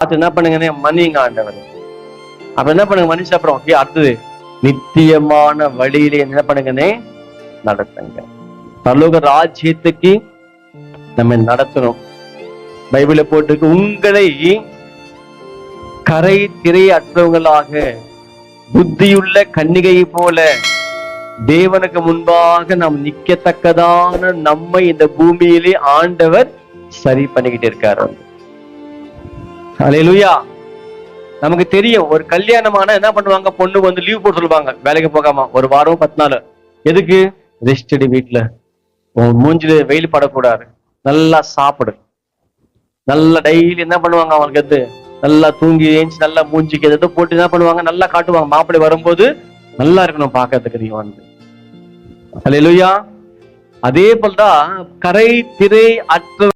பார்த்து என்ன பண்ணுங்க, மன்னிங்க ஆண்டவர். அப்ப என்ன பண்ணுங்க, மனுஷ அப்புறம் அடுத்தது நித்தியமான வழியிலே என்ன பண்ணுங்கன்னே நடத்துங்க. பரலோக ராஜ்யத்துக்கு நம்ம நடத்தணும். பைபிள போட்டுருக்கு, உங்களை கரை திரை அற்றவங்களாக புத்தியுள்ள கன்னிகை போல தேவனுக்கு முன்பாக நாம் நிக்கத்தக்கதான நம்மை இந்த பூமியிலே ஆண்டவர் சரி பண்ணிக்கிட்டு இருக்காரு. அல்லேலூயா. நமக்கு தெரியும், ஒரு கல்யாணமான என்ன பண்ணுவாங்க, பொண்ணுக்கு வந்து லீவ் போட்டு சொல்லுவாங்க, வேலைக்கு போகாம ஒரு வாரம் 10 நாள். எதுக்கு? ரெஸ்ட் எடு, வீட்டுல மூஞ்சில வெயில் படக்கூடாது, நல்லா சாப்பிடு, நல்லா டெய்லி என்ன பண்ணுவாங்க, அவங்களுக்கு எது நல்லா தூங்கி ஏஞ்சி நல்லா மூஞ்சிக்கு எதோ போட்டு என்ன பண்ணுவாங்க, நல்லா காட்டுவாங்க. மாப்பிள்ளை வரும்போது நல்லா இருக்கணும் பார்க்கறதுக்கு. நீங்க வந்து அல்லேலூயா. அதே போல்தான் கரை திரை அற்ற